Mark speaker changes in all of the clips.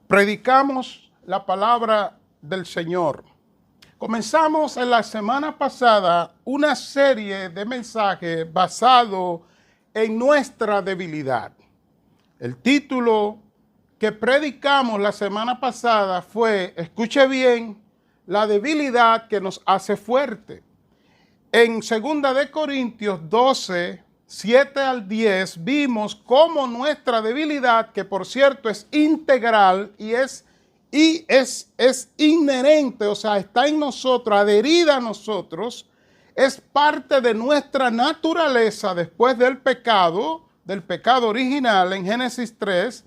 Speaker 1: Predicamos la palabra del Señor. Comenzamos en la semana pasada una serie de mensajes basado en nuestra debilidad. El título que predicamos la semana pasada fue, escuche bien, la debilidad que nos hace fuerte. En 2 de Corintios 12, 7 al 10, vimos cómo nuestra debilidad, que por cierto es integral y es inherente, o sea, está en nosotros, adherida a nosotros, es parte de nuestra naturaleza después del pecado original en Génesis 3.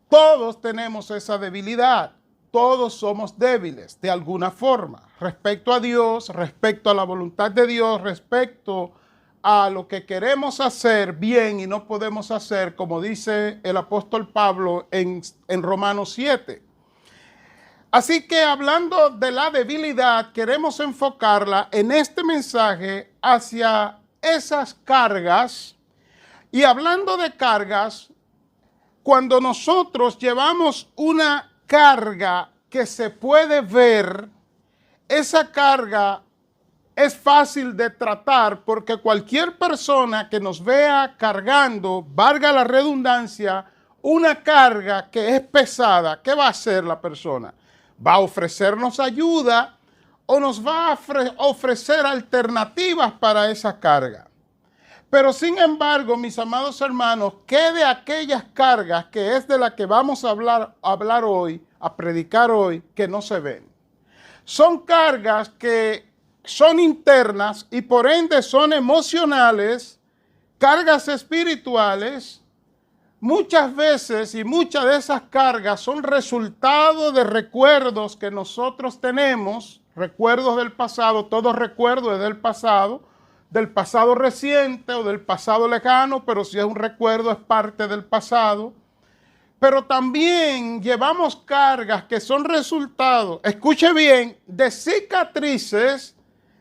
Speaker 1: Todos tenemos esa debilidad. Todos somos débiles de alguna forma, respecto a Dios, respecto a la voluntad de Dios, respecto a lo que queremos hacer bien y no podemos hacer, como dice el apóstol Pablo en Romanos 7. Así que hablando de la debilidad, queremos enfocarla en este mensaje hacia esas cargas. Y hablando de cargas, cuando nosotros llevamos una carga que se puede ver, esa carga es fácil de tratar porque cualquier persona que nos vea cargando, valga la redundancia, una carga que es pesada, ¿qué va a hacer la persona? ¿Va a ofrecernos ayuda o nos va a ofrecer alternativas para esa carga? Pero sin embargo, mis amados hermanos, ¿qué de aquellas cargas que es de la que vamos a hablar hoy, a predicar hoy, que no se ven? Son cargas que son internas y por ende son emocionales, cargas espirituales. Muchas veces y muchas de esas cargas son resultado de recuerdos que nosotros tenemos, recuerdos del pasado, todo recuerdo es del pasado reciente o del pasado lejano, pero si es un recuerdo es parte del pasado. Pero también llevamos cargas que son resultado, escuche bien, de cicatrices,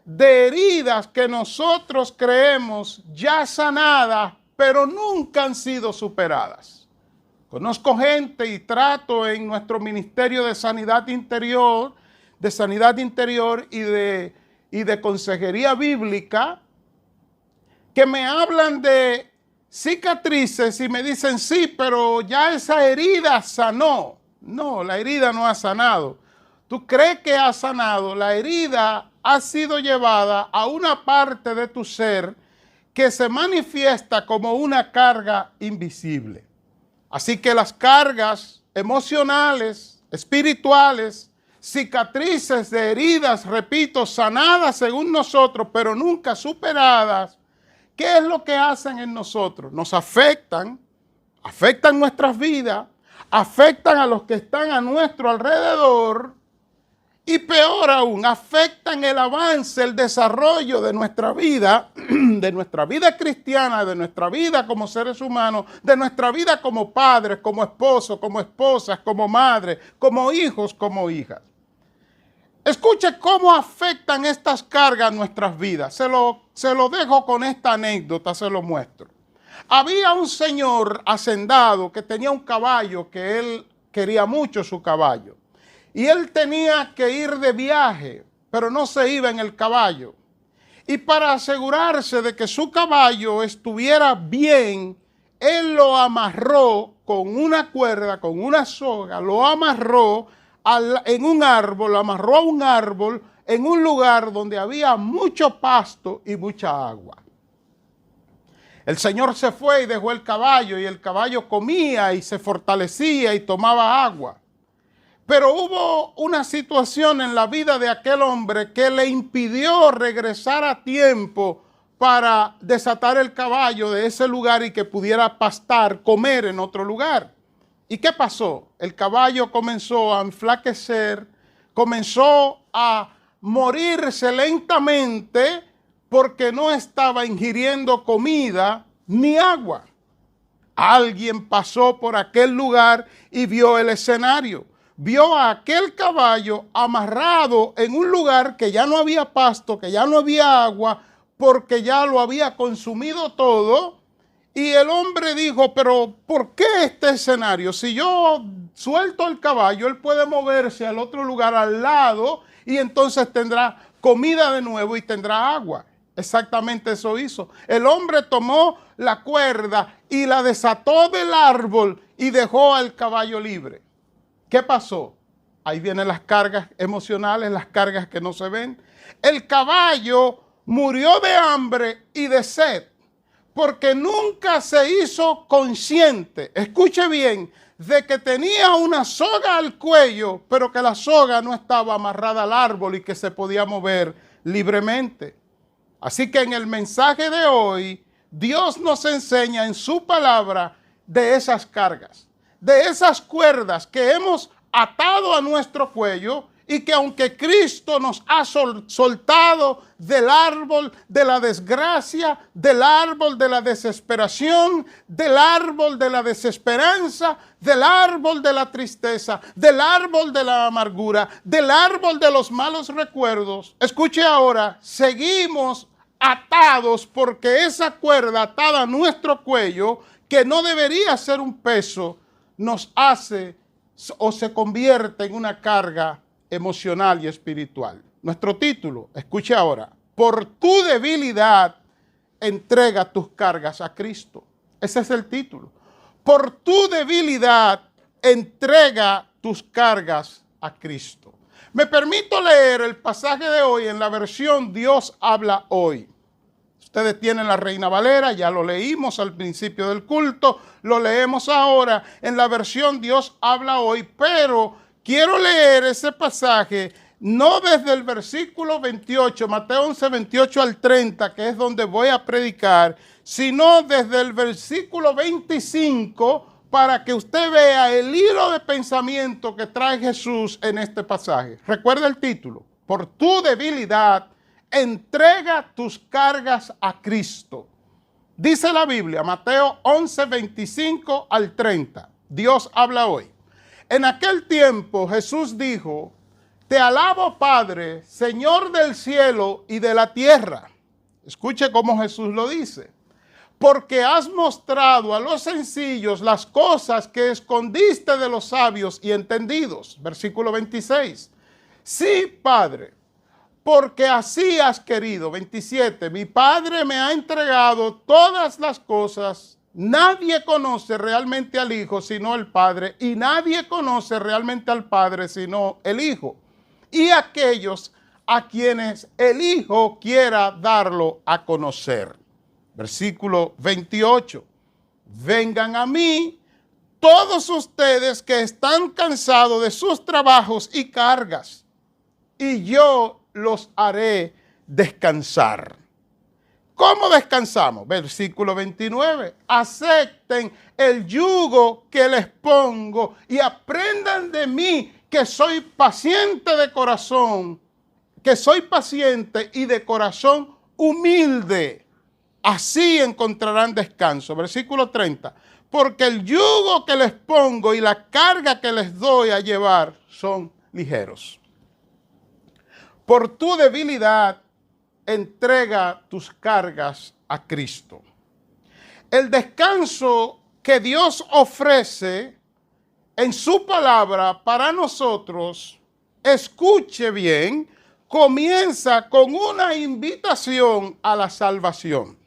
Speaker 1: de heridas que nosotros creemos ya sanadas, pero nunca han sido superadas. Conozco gente y trato en nuestro ministerio de sanidad interior, y de consejería bíblica, que me hablan de cicatrices y me dicen, sí, pero ya esa herida sanó. No, la herida no ha sanado. Tú crees que ha sanado, la herida ha sido llevada a una parte de tu ser que se manifiesta como una carga invisible. Así que las cargas emocionales, espirituales, cicatrices de heridas, repito, sanadas según nosotros, pero nunca superadas, ¿qué es lo que hacen en nosotros? Nos afectan nuestras vidas, afectan a los que están a nuestro alrededor y peor aún, afectan el avance, el desarrollo de nuestra vida cristiana, de nuestra vida como seres humanos, de nuestra vida como padres, como esposos, como esposas, como madres, como hijos, como hijas. Escuche cómo afectan estas cargas nuestras vidas. Se lo dejo con esta anécdota, se lo muestro. Había un señor hacendado que tenía un caballo que él quería mucho su caballo. Y él tenía que ir de viaje, pero no se iba en el caballo. Y para asegurarse de que su caballo estuviera bien, él lo amarró con una cuerda, con una soga, lo amarró en un árbol, lo amarró a un árbol en un lugar donde había mucho pasto y mucha agua. El señor se fue y dejó el caballo y el caballo comía y se fortalecía y tomaba agua. Pero hubo una situación en la vida de aquel hombre que le impidió regresar a tiempo para desatar el caballo de ese lugar y que pudiera pastar, comer en otro lugar. ¿Y qué pasó? El caballo comenzó a enflaquecer, comenzó a morirse lentamente porque no estaba ingiriendo comida ni agua. Alguien pasó por aquel lugar y vio el escenario. Vio a aquel caballo amarrado en un lugar que ya no había pasto, que ya no había agua, porque ya lo había consumido todo. Y el hombre dijo, pero ¿por qué este escenario? Si yo suelto el caballo, él puede moverse al otro lugar al lado y entonces tendrá comida de nuevo y tendrá agua. Exactamente eso hizo. El hombre tomó la cuerda y la desató del árbol y dejó al caballo libre. ¿Qué pasó? Ahí vienen las cargas emocionales, las cargas que no se ven. El caballo murió de hambre y de sed porque nunca se hizo consciente, escuche bien, de que tenía una soga al cuello, pero que la soga no estaba amarrada al árbol y que se podía mover libremente. Así que en el mensaje de hoy, Dios nos enseña en su palabra de esas cargas, de esas cuerdas que hemos atado a nuestro cuello y que aunque Cristo nos ha soltado del árbol de la desgracia, del árbol de la desesperación, del árbol de la desesperanza, del árbol de la tristeza, del árbol de la amargura, del árbol de los malos recuerdos, escuche ahora, seguimos atados porque esa cuerda atada a nuestro cuello, que no debería ser un peso, nos hace o se convierte en una carga emocional y espiritual. Nuestro título, escuche ahora, por tu debilidad, entrega tus cargas a Cristo. Ese es el título. Por tu debilidad, entrega tus cargas a Cristo. Me permito leer el pasaje de hoy en la versión Dios habla hoy. Ustedes tienen la Reina Valera, ya lo leímos al principio del culto, lo leemos ahora en la versión Dios habla hoy, pero quiero leer ese pasaje no desde el versículo 28, Mateo 11, 28 al 30, que es donde voy a predicar, sino desde el versículo 25 para que usted vea el hilo de pensamiento que trae Jesús en este pasaje. Recuerda el título, por tu debilidad, entrega tus cargas a Cristo. Dice la Biblia, Mateo 11, 25 al 30. Dios habla hoy. En aquel tiempo Jesús dijo, te alabo Padre, Señor del cielo y de la tierra. Escuche cómo Jesús lo dice. Porque has mostrado a los sencillos las cosas que escondiste de los sabios y entendidos. Versículo 26. Sí, Padre, porque así has querido. 27. Mi Padre me ha entregado todas las cosas. Nadie conoce realmente al Hijo sino el Padre, y nadie conoce realmente al Padre sino el Hijo, y aquellos a quienes el Hijo quiera darlo a conocer. Versículo 28. Vengan a mí todos ustedes que están cansados de sus trabajos y cargas, y yo los haré descansar. ¿Cómo descansamos? Versículo 29. Acepten el yugo que les pongo y aprendan de mí que soy paciente de corazón, que soy paciente y de corazón humilde. Así encontrarán descanso. Versículo 30. Porque el yugo que les pongo y la carga que les doy a llevar son ligeros. Por tu debilidad, entrega tus cargas a Cristo. El descanso que Dios ofrece en su palabra para nosotros, escuche bien, comienza con una invitación a la salvación.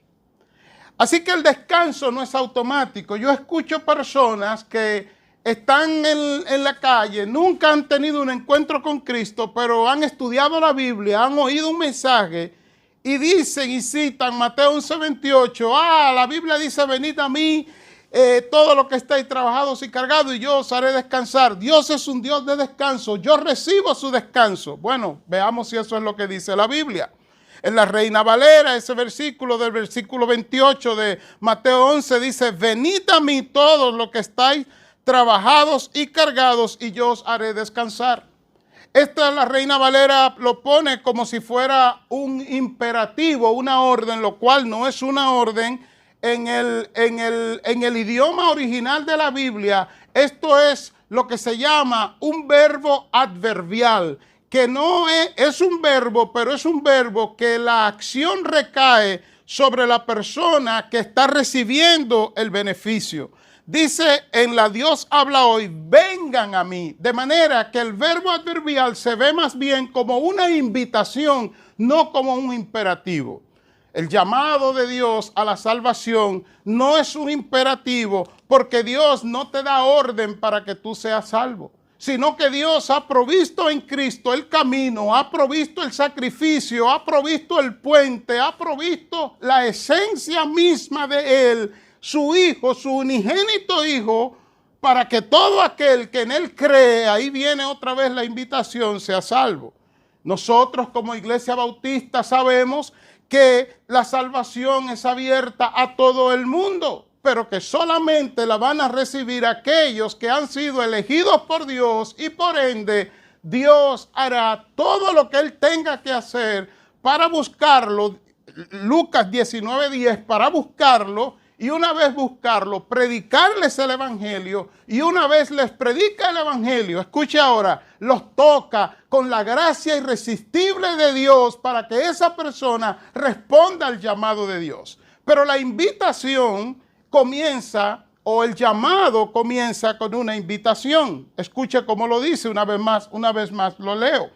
Speaker 1: Así que el descanso no es automático. Yo escucho personas que están en la calle, nunca han tenido un encuentro con Cristo, pero han estudiado la Biblia, han oído un mensaje y dicen y citan Mateo 11, 28, la Biblia dice, venid a mí, todo lo que estáis trabajados y cargados, y yo os haré descansar. Dios es un Dios de descanso, yo recibo su descanso. Bueno, veamos si eso es lo que dice la Biblia. En la Reina Valera, ese versículo del versículo 28 de Mateo 11 dice, venid a mí todos los que estáis trabajados y cargados, y yo os haré descansar. Esta la Reina Valera lo pone como si fuera un imperativo, una orden, lo cual no es una orden. En el idioma original de la Biblia, esto es lo que se llama un verbo adverbial, que no es un verbo, pero es un verbo que la acción recae sobre la persona que está recibiendo el beneficio. Dice en la Dios habla hoy, ven vengan a mí. De manera que el verbo adverbial se ve más bien como una invitación, no como un imperativo. El llamado de Dios a la salvación no es un imperativo, porque Dios no te da orden para que tú seas salvo, sino que Dios ha provisto en Cristo el camino, ha provisto el sacrificio, ha provisto el puente, ha provisto la esencia misma de Él, su Hijo, su unigénito Hijo, para que todo aquel que en Él cree, ahí viene otra vez la invitación, sea salvo. Nosotros como Iglesia Bautista sabemos que la salvación es abierta a todo el mundo, pero que solamente la van a recibir aquellos que han sido elegidos por Dios, y por ende Dios hará todo lo que Él tenga que hacer para buscarlo. Lucas 19:10, para buscarlo, y una vez buscarlo, predicarles el evangelio, y una vez les predica el evangelio, escuche ahora, los toca con la gracia irresistible de Dios para que esa persona responda al llamado de Dios. Pero la invitación comienza, o el llamado comienza con una invitación. Escuche cómo lo dice una vez más lo leo.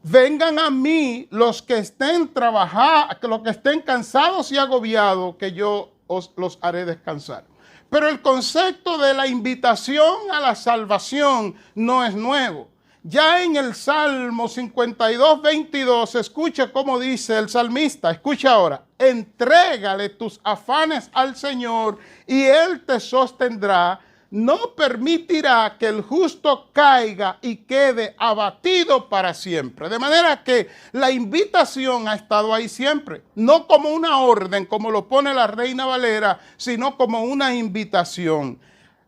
Speaker 1: Vengan a mí los que estén los que estén cansados y agobiados, que yo los haré descansar. Pero el concepto de la invitación a la salvación no es nuevo. Ya en el Salmo 52:22, escucha cómo dice el salmista, escucha ahora: entrégale tus afanes al Señor y Él te sostendrá. No permitirá que el justo caiga y quede abatido para siempre. De manera que la invitación ha estado ahí siempre, no como una orden, como lo pone la Reina Valera, sino como una invitación.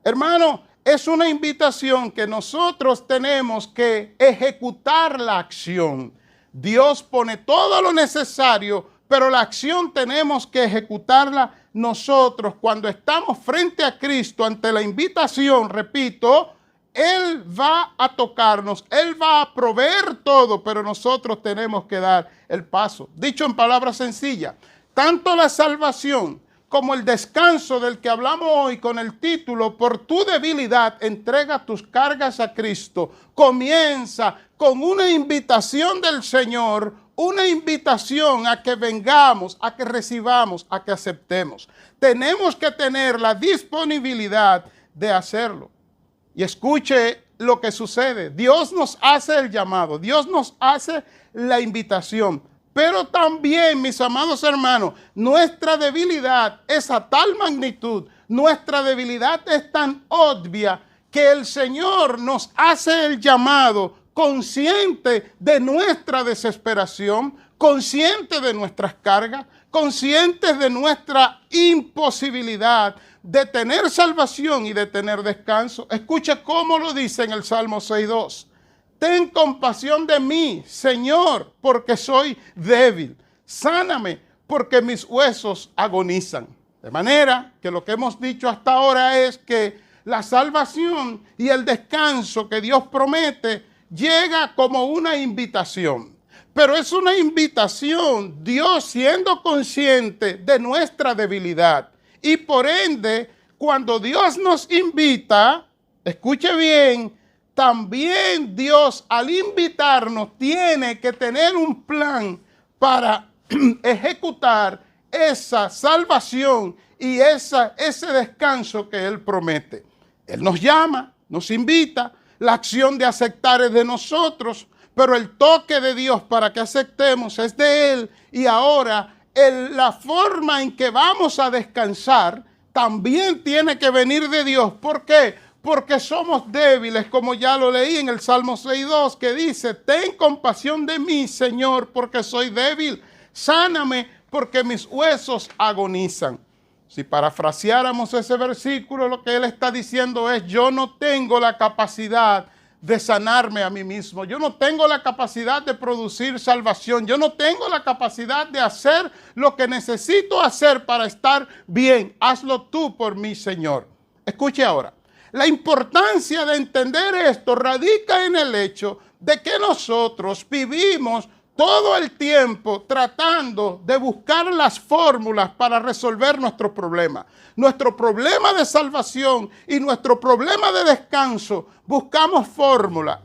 Speaker 1: Hermano, es una invitación que nosotros tenemos que ejecutar la acción. Dios pone todo lo necesario, pero la acción tenemos que ejecutarla nosotros. Cuando estamos frente a Cristo ante la invitación, repito, Él va a tocarnos, Él va a proveer todo, pero nosotros tenemos que dar el paso. Dicho en palabras sencillas, tanto la salvación como el descanso del que hablamos hoy con el título "Por tu debilidad, entrega tus cargas a Cristo", comienza con una invitación del Señor, una invitación a que vengamos, a que recibamos, a que aceptemos. Tenemos que tener la disponibilidad de hacerlo. Y escuche lo que sucede. Dios nos hace el llamado, Dios nos hace la invitación. Pero también, mis amados hermanos, nuestra debilidad es a tal magnitud, nuestra debilidad es tan obvia, que el Señor nos hace el llamado consciente de nuestra desesperación, consciente de nuestras cargas, conscientes de nuestra imposibilidad de tener salvación y de tener descanso. Escucha cómo lo dice en el Salmo 6:2. Ten compasión de mí, Señor, porque soy débil. Sáname, porque mis huesos agonizan. De manera que lo que hemos dicho hasta ahora es que la salvación y el descanso que Dios promete llega como una invitación. Pero es una invitación, Dios siendo consciente de nuestra debilidad. Y por ende, cuando Dios nos invita, escuche bien, también Dios al invitarnos tiene que tener un plan para ejecutar esa salvación y ese descanso que Él promete. Él nos llama, nos invita, la acción de aceptar es de nosotros, pero el toque de Dios para que aceptemos es de Él. Y ahora la forma en que vamos a descansar también tiene que venir de Dios. ¿Por qué? Porque somos débiles, como ya lo leí en el Salmo 6:2, que dice: ten compasión de mí, Señor, porque soy débil. Sáname, porque mis huesos agonizan. Si parafraseáramos ese versículo, lo que él está diciendo es: yo no tengo la capacidad de sanarme a mí mismo. Yo no tengo la capacidad de producir salvación. Yo no tengo la capacidad de hacer lo que necesito hacer para estar bien. Hazlo tú por mí, Señor. Escuche ahora. La importancia de entender esto radica en el hecho de que nosotros vivimos todo el tiempo tratando de buscar las fórmulas para resolver nuestro problema. Nuestro problema de salvación y nuestro problema de descanso, buscamos fórmulas.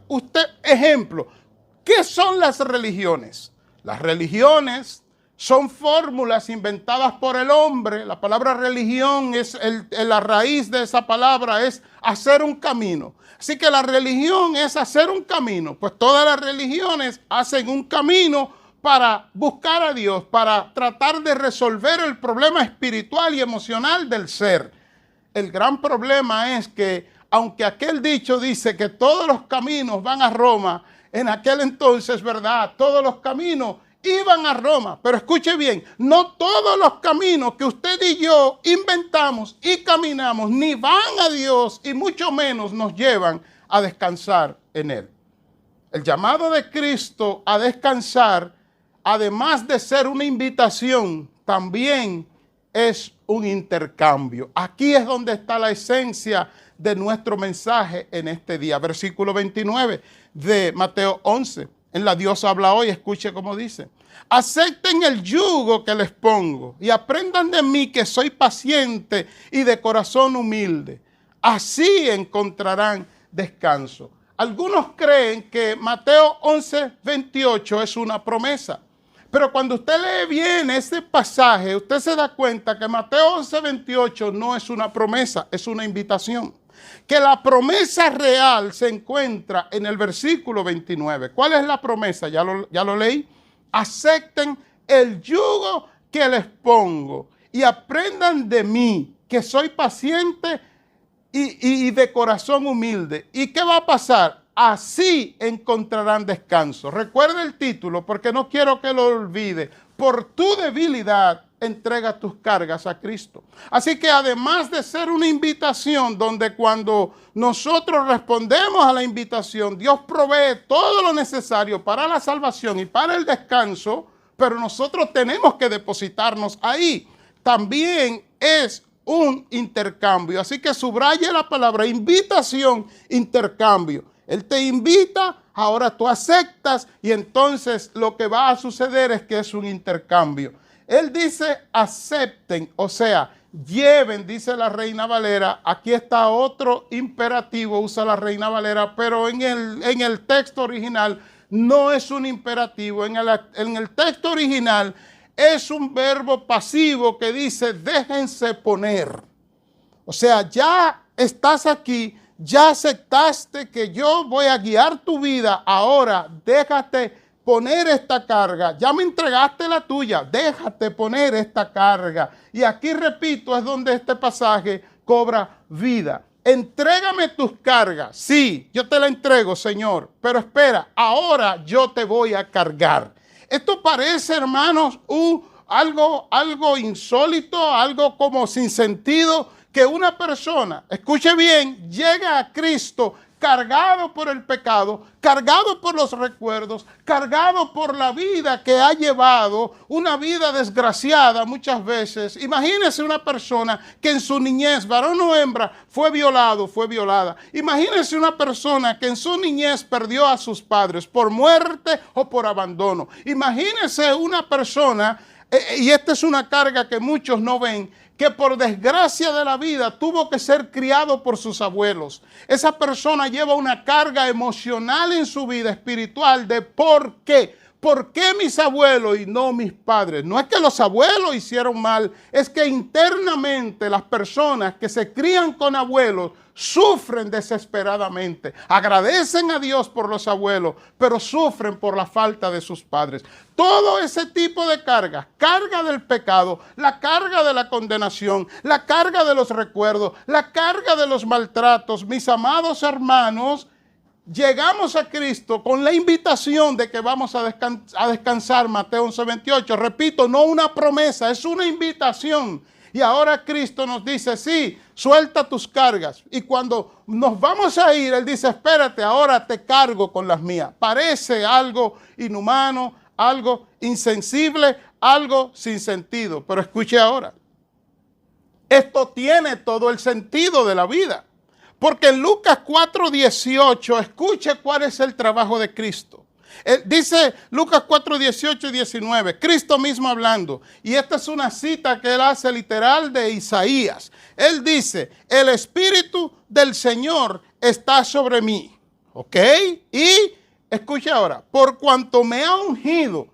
Speaker 1: Ejemplo, ¿qué son las religiones? Las religiones son fórmulas inventadas por el hombre. La palabra religión la raíz de esa palabra es hacer un camino. Así que la religión es hacer un camino. Pues todas las religiones hacen un camino para buscar a Dios, para tratar de resolver el problema espiritual y emocional del ser. El gran problema es que, aunque aquel dicho dice que todos los caminos van a Roma, en aquel entonces, ¿verdad? Todos los caminos iban a Roma. Pero escuche bien, no todos los caminos que usted y yo inventamos y caminamos ni van a Dios y mucho menos nos llevan a descansar en Él. El llamado de Cristo a descansar, además de ser una invitación, también es un intercambio. Aquí es donde está la esencia de nuestro mensaje en este día. Versículo 29 de Mateo 11. En la Dios habla hoy, escuche cómo dice. Acepten el yugo que les pongo y aprendan de mí que soy paciente y de corazón humilde. Así encontrarán descanso. Algunos creen que Mateo 11:28 es una promesa. Pero cuando usted lee bien ese pasaje, usted se da cuenta que Mateo 11:28 no es una promesa, es una invitación. Que la promesa real se encuentra en el versículo 29. ¿Cuál es la promesa? Ya lo leí. Acepten el yugo que les pongo y aprendan de mí, que soy paciente y de corazón humilde. ¿Y qué va a pasar? Así encontrarán descanso. Recuerda el título porque no quiero que lo olvide. Por tu debilidad, entrega tus cargas a Cristo. Así que además de ser una invitación donde cuando nosotros respondemos a la invitación, Dios provee todo lo necesario para la salvación y para el descanso, pero nosotros tenemos que depositarnos ahí. También es un intercambio. Así que subraye la palabra invitación, intercambio. Él te invita, ahora tú aceptas y entonces lo que va a suceder es que es un intercambio. Él dice acepten, o sea, lleven, dice la Reina Valera. Aquí está otro imperativo, usa la Reina Valera, pero en el texto original no es un imperativo. En el texto original es un verbo pasivo que dice déjense poner. O sea, ya estás aquí, ya aceptaste que yo voy a guiar tu vida, ahora déjate poner esta carga. Ya me entregaste la tuya, déjate poner esta carga. Y aquí, repito, es donde este pasaje cobra vida. Entrégame tus cargas. Sí, yo te la entrego, Señor. Pero espera, ahora yo te voy a cargar. Esto parece, hermanos, algo insólito, algo como sin sentido, que una persona, escuche bien, llega a Cristo cargado por el pecado, cargado por los recuerdos, cargado por la vida que ha llevado, una vida desgraciada muchas veces. Imagínese una persona que en su niñez, varón o hembra, fue violado, fue violada. Imagínese una persona que en su niñez perdió a sus padres por muerte o por abandono. Imagínese una persona, y esta es una carga que muchos no ven, que por desgracia de la vida tuvo que ser criado por sus abuelos. Esa persona lleva una carga emocional en su vida espiritual de ¿por qué? ¿Por qué mis abuelos y no mis padres? No es que los abuelos hicieron mal, es que internamente las personas que se crían con abuelos sufren desesperadamente. Agradecen a Dios por los abuelos, pero sufren por la falta de sus padres. Todo ese tipo de cargas, carga del pecado, la carga de la condenación, la carga de los recuerdos, la carga de los maltratos, mis amados hermanos, llegamos a Cristo con la invitación de que vamos a descansar, Mateo 11:28. Repito, no una promesa, es una invitación. Y ahora Cristo nos dice, sí, suelta tus cargas. Y cuando nos vamos a ir, Él dice, espérate, ahora te cargo con las mías. Parece algo inhumano, algo insensible, algo sin sentido. Pero escuche ahora, esto tiene todo el sentido de la vida. Porque en Lucas 4:18, escuche cuál es el trabajo de Cristo. Dice Lucas 4, 18 y 19, Cristo mismo hablando, y esta es una cita que él hace literal de Isaías. Él dice, el Espíritu del Señor está sobre mí, ¿ok? Y escuche ahora, por cuanto me ha ungido.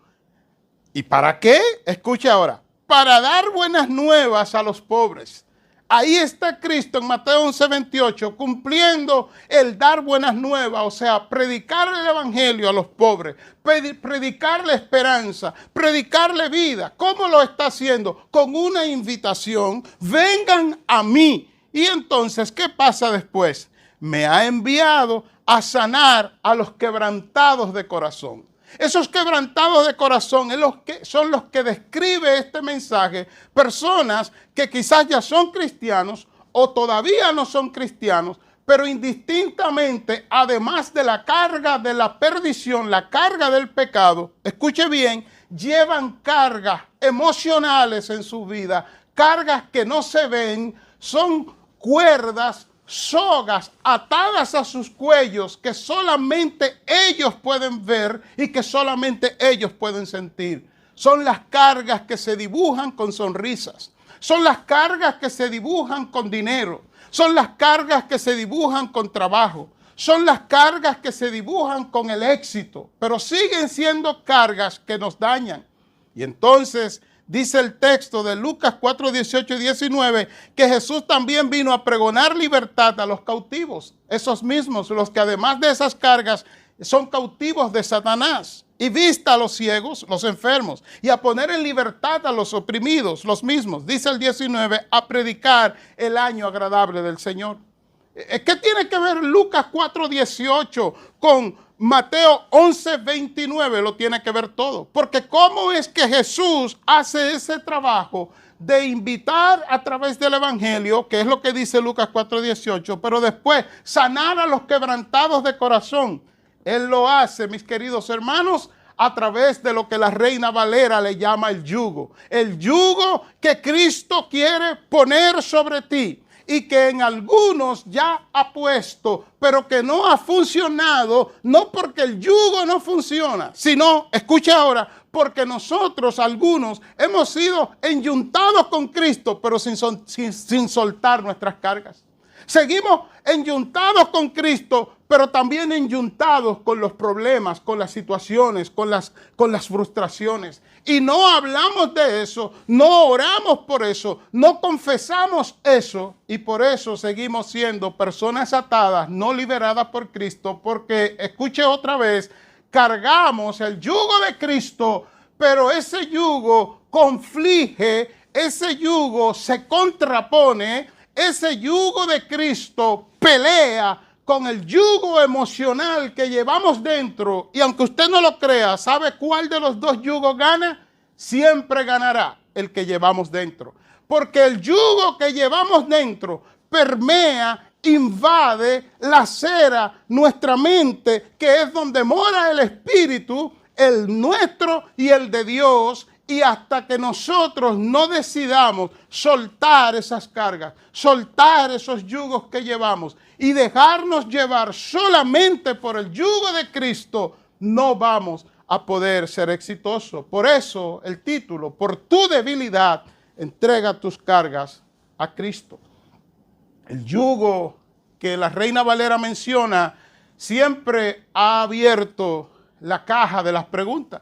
Speaker 1: ¿Y para qué? Escuche ahora, para dar buenas nuevas a los pobres. Ahí está Cristo en Mateo 11, 28, cumpliendo el dar buenas nuevas, o sea, predicar el evangelio a los pobres, predicarle esperanza, predicarle vida. ¿Cómo lo está haciendo? Con una invitación, vengan a mí. Y entonces, ¿qué pasa después? Me ha enviado a sanar a los quebrantados de corazón. Esos quebrantados de corazón son los que describe este mensaje, personas que quizás ya son cristianos o todavía no son cristianos, pero indistintamente, además de la carga de la perdición, la carga del pecado, escuche bien, llevan cargas emocionales en su vida, cargas que no se ven, son cuerdas, sogas atadas a sus cuellos que solamente ellos pueden ver y que solamente ellos pueden sentir. Son las cargas que se dibujan con sonrisas. Son las cargas que se dibujan con dinero. Son las cargas que se dibujan con trabajo. Son las cargas que se dibujan con el éxito. Pero siguen siendo cargas que nos dañan. Y entonces dice el texto de Lucas 4, 18 y 19, que Jesús también vino a pregonar libertad a los cautivos. Esos mismos, los que además de esas cargas son cautivos de Satanás. Y vista a los ciegos, los enfermos, y a poner en libertad a los oprimidos, los mismos. Dice el 19, a predicar el año agradable del Señor. ¿Qué tiene que ver Lucas 4, 18 con Mateo 11, 29? Lo tiene que ver todo. Porque ¿cómo es que Jesús hace ese trabajo de invitar a través del evangelio, que es lo que dice Lucas 4, 18, pero después sanar a los quebrantados de corazón? Él lo hace, mis queridos hermanos, a través de lo que la Reina Valera le llama el yugo. El yugo que Cristo quiere poner sobre ti y que en algunos ya ha puesto, pero que no ha funcionado, no porque el yugo no funciona, sino, escucha ahora, porque nosotros, algunos, hemos sido enyuntados con Cristo, pero sin soltar nuestras cargas. Seguimos enyuntados con Cristo, pero también enyuntados con los problemas, con las situaciones, con las frustraciones. Y no hablamos de eso, no oramos por eso, no confesamos eso. Y por eso seguimos siendo personas atadas, no liberadas por Cristo, porque, escuche otra vez, cargamos el yugo de Cristo, pero ese yugo conflige, ese yugo se contrapone. Ese yugo de Cristo pelea con el yugo emocional que llevamos dentro. Y aunque usted no lo crea, ¿sabe cuál de los dos yugos gana? Siempre ganará el que llevamos dentro. Porque el yugo que llevamos dentro permea, invade, lacera nuestra mente, que es donde mora el Espíritu, el nuestro y el de Dios. Y hasta que nosotros no decidamos soltar esas cargas, soltar esos yugos que llevamos y dejarnos llevar solamente por el yugo de Cristo, no vamos a poder ser exitosos. Por eso el título, por tu debilidad, entrega tus cargas a Cristo. El yugo que la Reina Valera menciona siempre ha abierto la caja de las preguntas.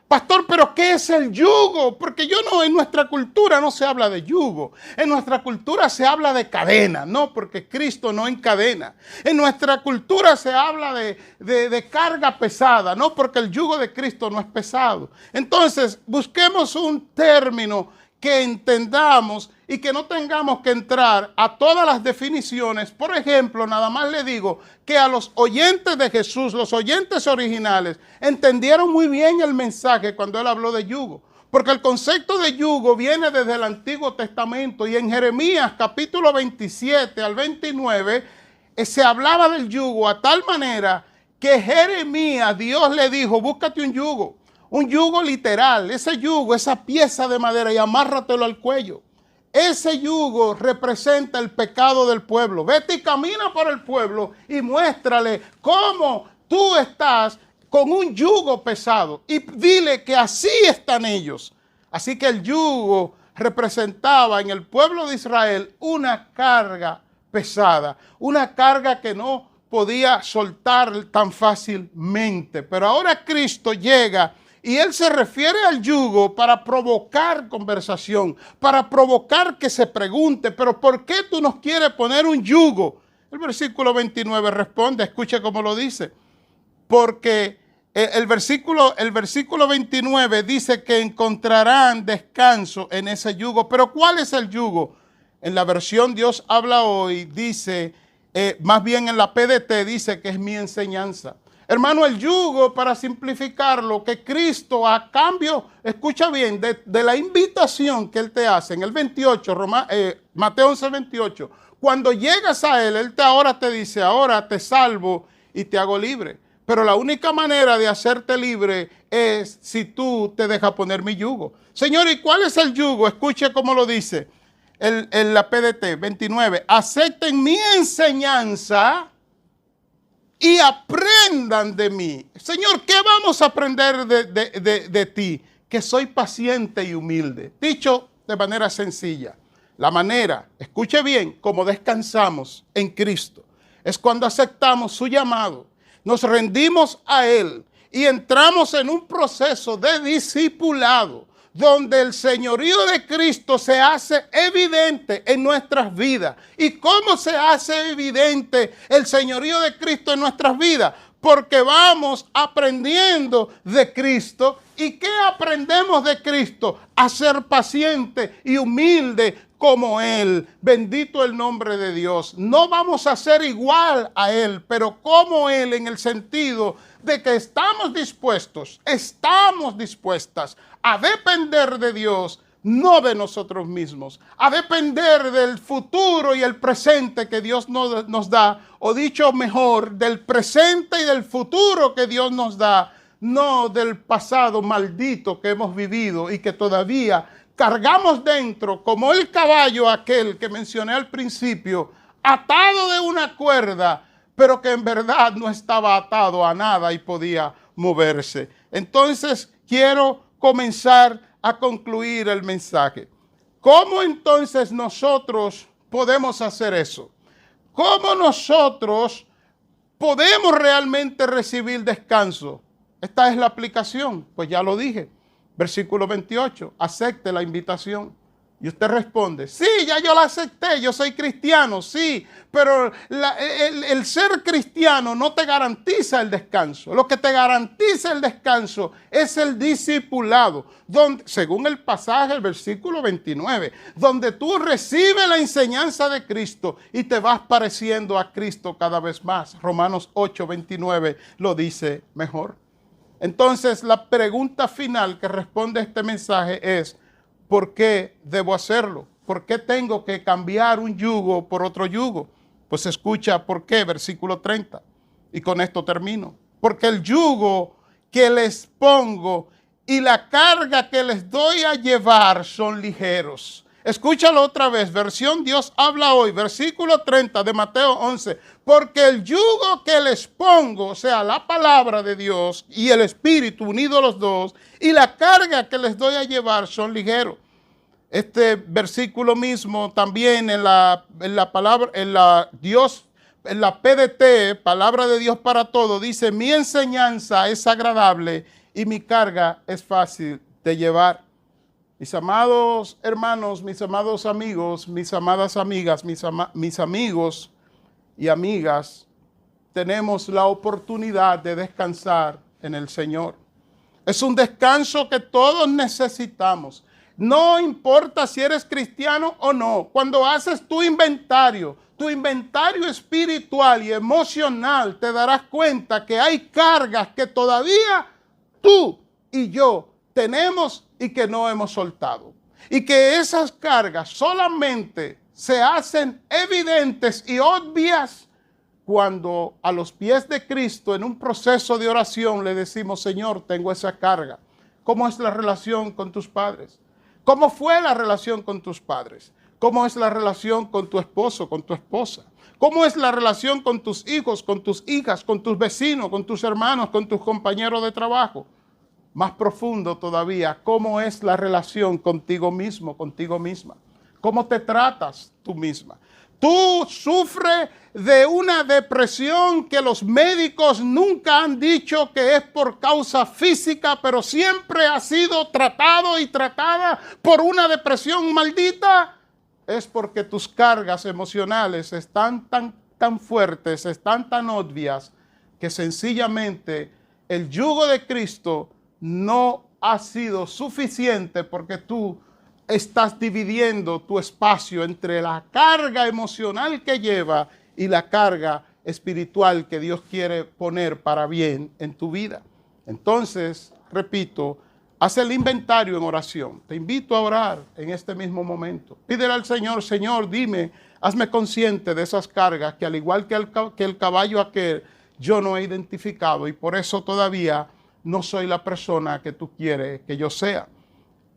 Speaker 1: Pastor, ¿pero qué es el yugo? Porque en nuestra cultura no se habla de yugo. En nuestra cultura se habla de cadena, no, porque Cristo no encadena. En nuestra cultura se habla de carga pesada, no, porque el yugo de Cristo no es pesado. Entonces, busquemos un término que entendamos y que no tengamos que entrar a todas las definiciones. Por ejemplo, nada más le digo que a los oyentes de Jesús, los oyentes originales, entendieron muy bien el mensaje cuando él habló de yugo. Porque el concepto de yugo viene desde el Antiguo Testamento y en Jeremías capítulo 27 al 29 se hablaba del yugo a tal manera que Jeremías, Dios le dijo, búscate un yugo literal, ese yugo, esa pieza de madera y amárratelo al cuello. Ese yugo representa el pecado del pueblo. Vete y camina por el pueblo y muéstrale cómo tú estás con un yugo pesado y dile que así están ellos. Así que el yugo representaba en el pueblo de Israel una carga pesada, una carga que no podía soltar tan fácilmente. Pero ahora Cristo llega y Él se refiere al yugo para provocar conversación, para provocar que se pregunte, pero ¿por qué tú nos quieres poner un yugo? El versículo 29 responde, escucha cómo lo dice, porque el versículo 29 dice que encontrarán descanso en ese yugo. Pero ¿cuál es el yugo? En la versión Dios habla hoy, dice, más bien en la PDT dice que es mi enseñanza. Hermano, el yugo, para simplificarlo, que Cristo a cambio, escucha bien, de la invitación que Él te hace en el 28, Mateo 11, 28, cuando llegas a Él ahora te dice, ahora te salvo y te hago libre. Pero la única manera de hacerte libre es si tú te dejas poner mi yugo. Señor, ¿y cuál es el yugo? Escuche cómo lo dice en la PDT 29. Acepten mi enseñanza y aprendan de mí. Señor, ¿qué vamos a aprender de ti? Que soy paciente y humilde. Dicho de manera sencilla, la manera, escuche bien, como descansamos en Cristo, es cuando aceptamos su llamado, nos rendimos a Él y entramos en un proceso de discipulado, donde el señorío de Cristo se hace evidente en nuestras vidas. ¿Y cómo se hace evidente el señorío de Cristo en nuestras vidas? Porque vamos aprendiendo de Cristo. ¿Y qué aprendemos de Cristo? A ser paciente y humilde como Él. Bendito el nombre de Dios. No vamos a ser igual a Él, pero como Él, en el sentido de que estamos dispuestas a depender de Dios, no de nosotros mismos, a depender del futuro y el presente que Dios nos da, o dicho mejor, del presente y del futuro que Dios nos da, no del pasado maldito que hemos vivido y que todavía cargamos dentro, como el caballo aquel que mencioné al principio, atado de una cuerda, pero que en verdad no estaba atado a nada y podía moverse. Entonces, quiero comenzar a concluir el mensaje. ¿Cómo entonces nosotros podemos hacer eso? ¿Cómo nosotros podemos realmente recibir descanso? Esta es la aplicación, pues ya lo dije. Versículo 28, acepte la invitación. Y usted responde, sí, ya yo la acepté, yo soy cristiano, sí, pero el ser cristiano no te garantiza el descanso. Lo que te garantiza el descanso es el discipulado, donde, según el pasaje, el versículo 29, donde tú recibes la enseñanza de Cristo y te vas pareciendo a Cristo cada vez más. Romanos 8, 29 lo dice mejor. Entonces, la pregunta final que responde a este mensaje es, ¿por qué debo hacerlo? ¿Por qué tengo que cambiar un yugo por otro yugo? Pues escucha por qué, versículo 30. Y con esto termino. Porque el yugo que les pongo y la carga que les doy a llevar son ligeros. Escúchalo otra vez, versión Dios habla hoy, versículo 30 de Mateo 11. Porque el yugo que les pongo, o sea, la palabra de Dios y el Espíritu unidos los dos, y la carga que les doy a llevar son ligeros. Este versículo mismo también en la PDT, palabra de Dios para todo, dice, mi enseñanza es agradable y mi carga es fácil de llevar. Mis amados hermanos, mis amados amigos, mis amadas amigas, mis amigos y amigas, tenemos la oportunidad de descansar en el Señor. Es un descanso que todos necesitamos. No importa si eres cristiano o no. Cuando haces tu inventario espiritual y emocional, te darás cuenta que hay cargas que todavía tú y yo tenemos y que no hemos soltado. Y que esas cargas solamente se hacen evidentes y obvias cuando a los pies de Cristo en un proceso de oración le decimos, Señor, tengo esa carga. ¿Cómo es la relación con tus padres? ¿Cómo fue la relación con tus padres? ¿Cómo es la relación con tu esposo, con tu esposa? ¿Cómo es la relación con tus hijos, con tus hijas, con tus vecinos, con tus hermanos, con tus compañeros de trabajo? Más profundo todavía, ¿cómo es la relación contigo mismo, contigo misma? ¿Cómo te tratas tú misma? Tú sufres de una depresión que los médicos nunca han dicho que es por causa física, pero siempre ha sido tratado y tratada por una depresión maldita. Es porque tus cargas emocionales están tan fuertes, están tan obvias, que sencillamente el yugo de Cristo no ha sido suficiente, porque tú estás dividiendo tu espacio entre la carga emocional que lleva y la carga espiritual que Dios quiere poner para bien en tu vida. Entonces, repito, haz el inventario en oración. Te invito a orar en este mismo momento. Pídele al Señor: Señor, dime, hazme consciente de esas cargas que, al igual que el caballo aquel, yo no he identificado, y por eso todavía no soy la persona que tú quieres que yo sea.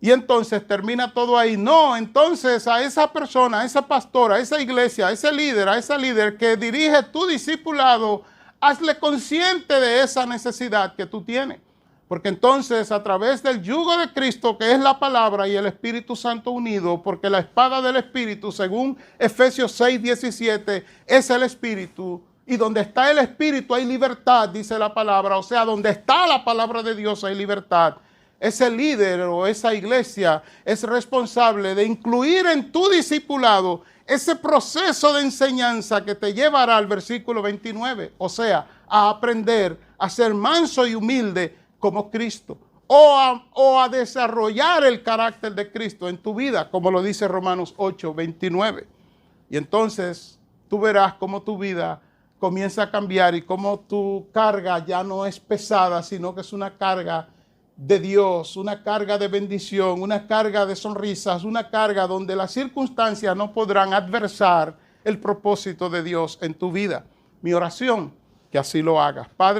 Speaker 1: Y entonces termina todo ahí. No, entonces a esa persona, a esa pastora, a esa iglesia, a ese líder, a esa líder que dirige tu discipulado, hazle consciente de esa necesidad que tú tienes. Porque entonces, a través del yugo de Cristo, que es la palabra, y el Espíritu Santo unido, porque la espada del Espíritu, según Efesios 6:17, es el Espíritu. Y donde está el Espíritu hay libertad, dice la palabra. O sea, donde está la palabra de Dios hay libertad. Ese líder o esa iglesia es responsable de incluir en tu discipulado ese proceso de enseñanza que te llevará al versículo 29. O sea, a aprender a ser manso y humilde como Cristo. O a desarrollar el carácter de Cristo en tu vida, como lo dice Romanos 8:29. Y entonces tú verás cómo tu vida comienza a cambiar y cómo tu carga ya no es pesada, sino que es una carga de Dios, una carga de bendición, una carga de sonrisas, una carga donde las circunstancias no podrán adversar el propósito de Dios en tu vida. Mi oración, que así lo hagas. Padre,